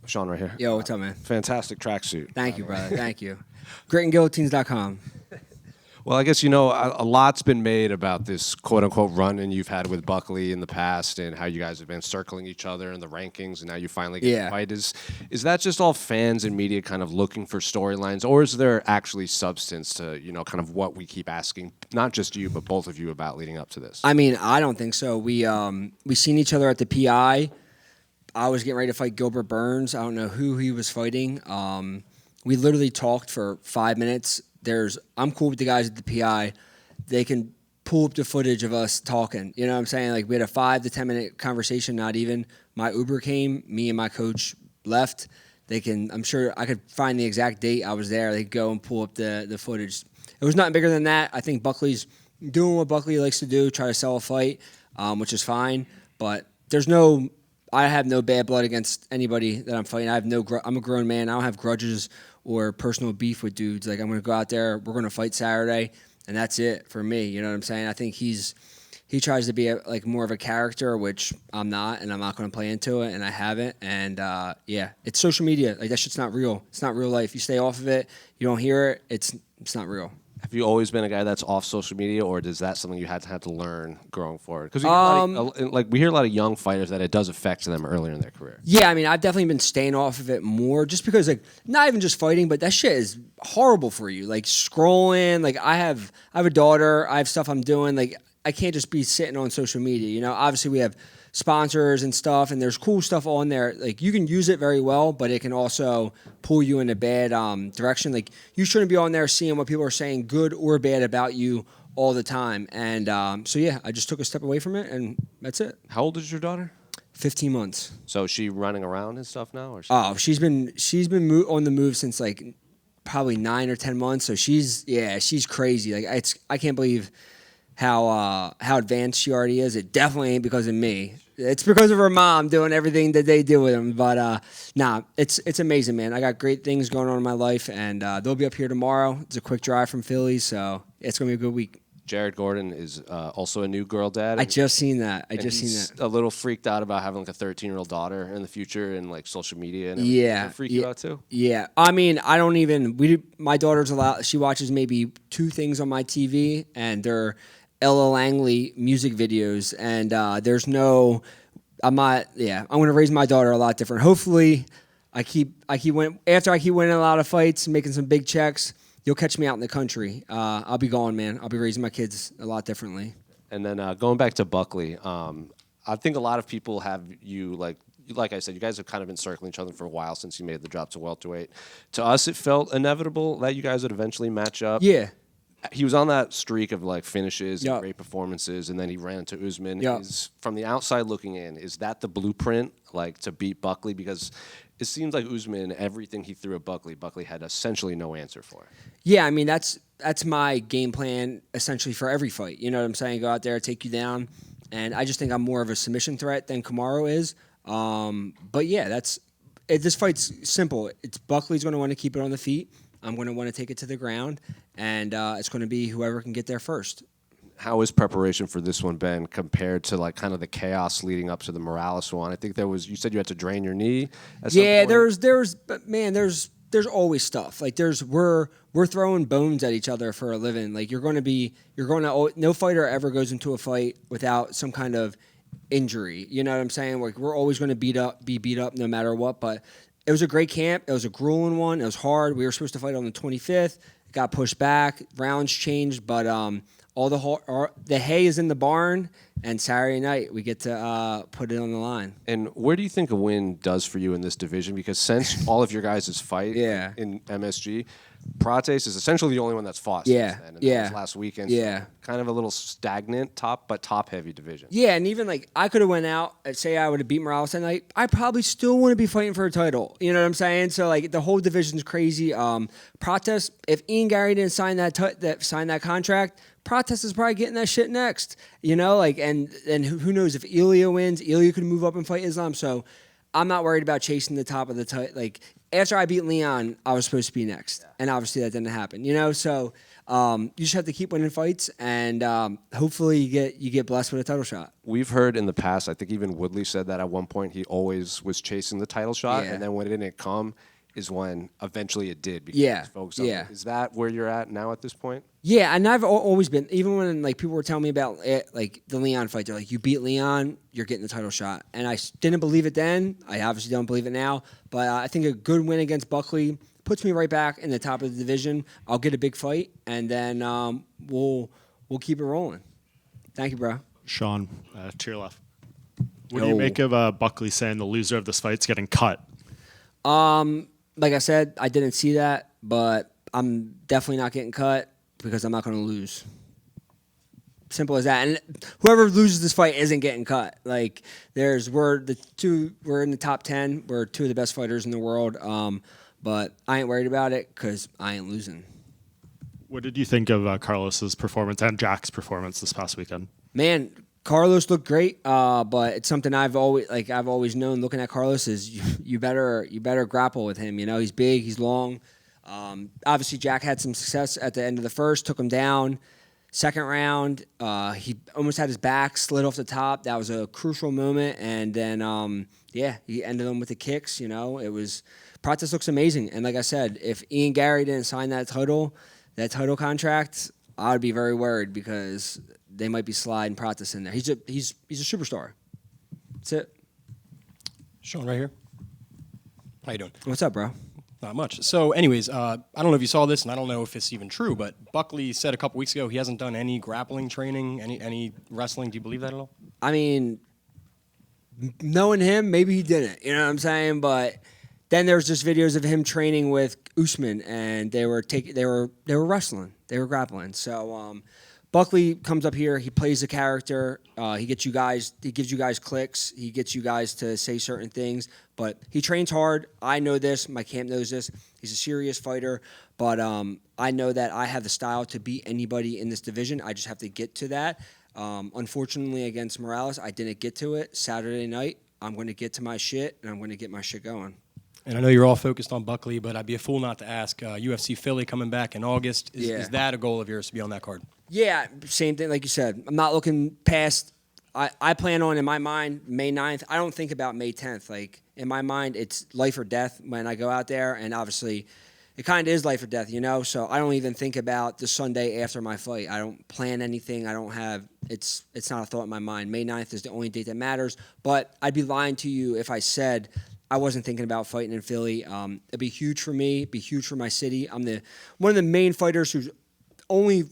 Sean right here. Yo, what's up, man? Fantastic tracksuit. Thank you, brother. Thank you. GritandGuillotines.com. Well, I guess, a lot's been made about this quote-unquote run-in you've had with Buckley in the past and how you guys have been circling each other in the rankings, and now you finally get to fight. Is that just all fans and media kind of looking for storylines, or is there actually substance to, kind of what we keep asking, not just you, but both of you about leading up to this? I mean, I don't think so. We seen each other at the PI. I was getting ready to fight Gilbert Burns. I don't know who he was fighting. We literally talked for 5 minutes. I'm cool with the guys at the PI. They can pull up the footage of us talking. You know what I'm saying? Like, we had a 5 to 10 minute conversation, not even. My Uber came, me and my coach left. I'm sure I could find the exact date I was there. They could go and pull up the footage. It was nothing bigger than that. I think Buckley's doing what Buckley likes to do, try to sell a fight, which is fine. But I have no bad blood against anybody that I'm fighting. I'm a grown man. I don't have grudges or personal beef with dudes. Like, I'm going to go out there, we're going to fight Saturday, and that's it for me. You know what I'm saying? I think he tries to be more of a character, which I'm not, and I'm not going to play into it, and I haven't. And it's social media. Like, that shit's not real. It's not real life. You stay off of it, you don't hear it. It's not real. Have you always been a guy that's off social media, or is that something you had to learn growing forward? Because we hear a lot of young fighters that it does affect them earlier in their career. Yeah, I mean, I've definitely been staying off of it more, just because, not even just fighting, but that shit is horrible for you. Like, scrolling. Like, I have a daughter. I have stuff I'm doing. Like, I can't just be sitting on social media. Obviously we have sponsors and stuff, and there's cool stuff on there. Like, you can use it very well, but it can also pull you in a bad direction. Like, you shouldn't be on there seeing what people are saying, good or bad, about you all the time. And I just took a step away from it, and that's it. How old is your daughter? 15 months. So is she running around and stuff now? Or she's been on the move since probably 9 or 10 months. So she's crazy. Like, I can't believe how advanced she already is. It definitely ain't because of me. It's because of her mom doing everything that they do with him. But it's amazing, man. I got great things going on in my life, and they'll be up here tomorrow. It's a quick drive from Philly, so it's gonna be a good week. Jared Gordon is also a new girl dad. I just seen that. He's a little freaked out about having a 13-year-old daughter in the future and social media and everything. Freak you out too? Yeah. I mean, I don't even. My daughter's she watches maybe 2 things on my TV, and they're Ella Langley music videos, and there's no. I'm going to raise my daughter a lot different. Hopefully, I keep winning a lot of fights, making some big checks. You'll catch me out in the country. I'll be going, man. I'll be raising my kids a lot differently. And then going back to Buckley, I think a lot of people have you like I said, you guys have kind of been circling each other for a while since you made the drop to welterweight. To us, it felt inevitable that you guys would eventually match up. Yeah. He was on that streak of finishes and great performances, and then he ran into Usman. From the outside looking in, is that the blueprint to beat Buckley? Because it seems like Usman, everything he threw at Buckley had essentially no answer for. Yeah, I mean, that's my game plan essentially for every fight. You know what I'm saying? Go out there, take you down, and I just think I'm more of a submission threat than Kamaru is. But yeah, this fight's simple. It's Buckley's going to want to keep it on the feet. I'm going to want to take it to the ground, and it's going to be whoever can get there first. How is preparation for this one been compared to kind of the chaos leading up to the Morales one? I think you said you had to drain your knee at some point. There's always stuff. We're throwing bones at each other for a living. No fighter ever goes into a fight without some kind of injury. You know what I'm saying? We're always going to be beat up no matter what, but it was a great camp. It was a grueling one. It was hard. We were supposed to fight on the 25th. It got pushed back. Rounds changed, but all the hay is in the barn, and Saturday night we get to put it on the line. And where do you think a win does for you in this division? Because since all of your guys' fight in MSG, Prates is essentially the only one that's fought since then. And that was last weekend. So kind of a little stagnant, top-heavy division. Yeah, and even I could have went out and say I would have beat Morales that night. I probably still wouldn't be fighting for a title. You know what I'm saying? So the whole division's crazy. Prates, if Ian Gary didn't sign that contract, Prates is probably getting that shit next. And who knows if Ilya wins? Ilya could move up and fight Islam. So I'm not worried about chasing the top of the after I beat Leon, I was supposed to be next, and obviously that didn't happen. So you just have to keep winning fights, and hopefully you get blessed with a title shot. We've heard in the past, I think even Woodley said that at one point he always was chasing the title shot, and then when it didn't come is when eventually it did. Because he was focused on it. Is that where you're at now at this point? Yeah, and I've always been, even when people were telling me about it, the Leon fight, they're like, you beat Leon, you're getting the title shot. And I didn't believe it then. I obviously don't believe it now. But I think a good win against Buckley puts me right back in the top of the division. I'll get a big fight, and then we'll keep it rolling. Thank you, bro. Sean, to your left. What do you make of Buckley saying the loser of this fight's getting cut? Like I said, I didn't see that, but I'm definitely not getting cut because I'm not going to lose. Simple as that. And whoever loses this fight isn't getting cut. We're in the top 10. We're two of the best fighters in the world. But I ain't worried about it because I ain't losing. What did you think of Carlos's performance and Jack's performance this past weekend? Man, Carlos looked great, but it's something I've always known. Looking at Carlos is you better grapple with him. He's big, he's long. Obviously, Jack had some success at the end of the first, took him down. Second round, he almost had his back slid off the top. That was a crucial moment, and then he ended him with the kicks. Prates looks amazing, and like I said, if Ian Gary didn't sign that title contract, I would be very worried because they might be sliding Prates in there. He's a superstar. That's it. Sean, right here. How you doing? What's up, bro? Not much. So, anyways, I don't know if you saw this, and I don't know if it's even true, but Buckley said a couple weeks ago he hasn't done any grappling training, any wrestling. Do you believe that at all? I mean, knowing him, maybe he didn't. You know what I'm saying? But then there's just videos of him training with Usman, and they were wrestling, they were grappling. So Buckley comes up here, he plays a character, he gives you guys clicks, he gets you guys to say certain things, but he trains hard. I know this, my camp knows this. He's a serious fighter, but I know that I have the style to beat anybody in this division. I just have to get to that. Unfortunately, against Morales, I didn't get to it. Saturday night, I'm going to get to my shit, and I'm going to get my shit going. And I know you're all focused on Buckley, but I'd be a fool not to ask, UFC Philly coming back in August, is that a goal of yours to be on that card? Yeah, same thing, like you said. I'm not looking past. I plan on, in my mind, May 9th. I don't think about May 10th. In my mind, it's life or death when I go out there, and obviously it kind of is life or death, So I don't even think about the Sunday after my fight. I don't plan anything. I don't have it's not a thought in my mind. May 9th is the only date that matters, but I'd be lying to you if I said I wasn't thinking about fighting in Philly. It'd be huge for me, be huge for my city. I'm one of the main fighters who's only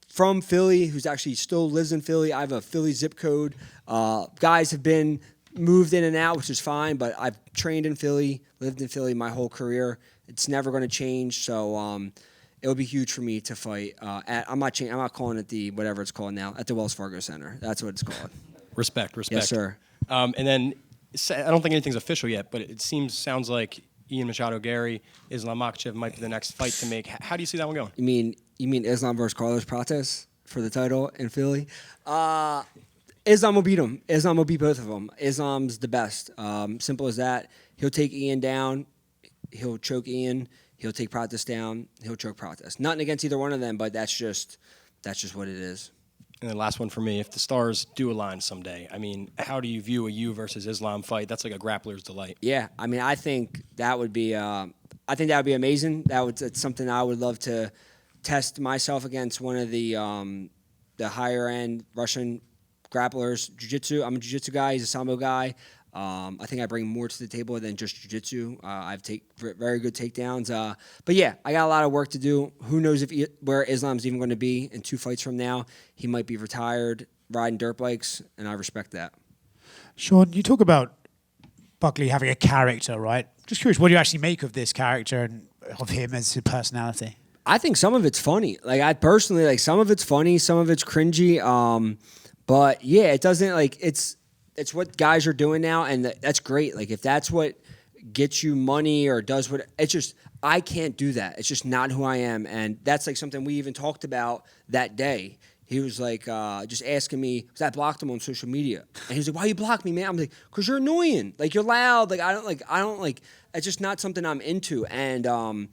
from Philly, who's actually still lives in Philly. I have a Philly zip code. Guys have been moved in and out, which is fine, but I've trained in Philly, lived in Philly my whole career. It's never going to change, so it would be huge for me to fight. I'm not calling it whatever it's called now, at the Wells Fargo Center. That's what it's called. Respect. Yes, sir. And then I don't think anything's official yet, but it sounds like Ian Machado Gary, Islam Makhachev might be the next fight to make. How do you see that one going? You mean Islam versus Carlos Prates for the title in Philly? Islam will beat him. Islam will beat both of them. Islam's the best. Simple as that. He'll take Ian down. He'll choke Ian. He'll take Prates down. He'll choke Prates. Nothing against either one of them, but that's just what it is. And then last one for me, if the stars do align someday, how do you view a you versus Islam fight? That's like a grappler's delight. Yeah, I think that would be amazing. It's something I would love to test myself against one of the higher end Russian grapplers. Jiu-jitsu. I'm a jiu-jitsu guy. He's a sambo guy. I think I bring more to the table than just jiu-jitsu. I've very good takedowns. But yeah, I got a lot of work to do. Who knows where Islam's even going to be in 2 fights from now. He might be retired, riding dirt bikes, and I respect that. Sean, you talk about Buckley having a character, right? Just curious, what do you actually make of this character and of him as a personality? I think some of it's funny. I personally, some of it's funny, some of it's cringy. But yeah, it doesn't, it's what guys are doing now, and that's great. If that's what gets you money or does what, it's just, I can't do that. It's just not who I am, and that's something we even talked about that day. He was like, just asking me, because I blocked him on social media. And he was like, why you block me, man? I'm like, because you're annoying. Like, you're loud. Like, I don't like, it's just not something I'm into. And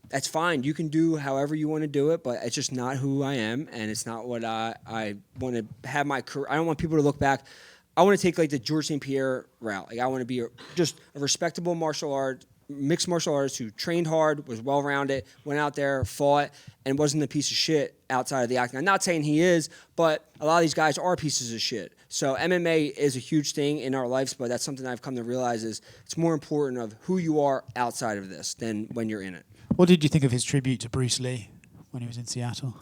that's fine. You can do however you want to do it, but it's just not who I am. And it's not what I want to have my career. I don't want people to look back. I want to take like the George St. Pierre route. Like, I want to be just a respectable mixed martial artist who trained hard, was well-rounded, went out there, fought, and wasn't a piece of shit outside of the octagon. I'm not saying he is, but a lot of these guys are pieces of shit. So MMA is a huge thing in our lives, but that's something I've come to realize is it's more important of who you are outside of this than when you're in it. What did you think of his tribute to Bruce Lee when he was in Seattle?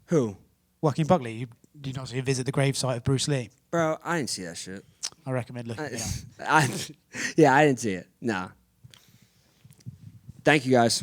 Who? Joaquin Buckley. You did not visit the gravesite of Bruce Lee. Bro, I didn't see that shit. I recommend looking it up. I didn't see it. Nah. Thank you, guys.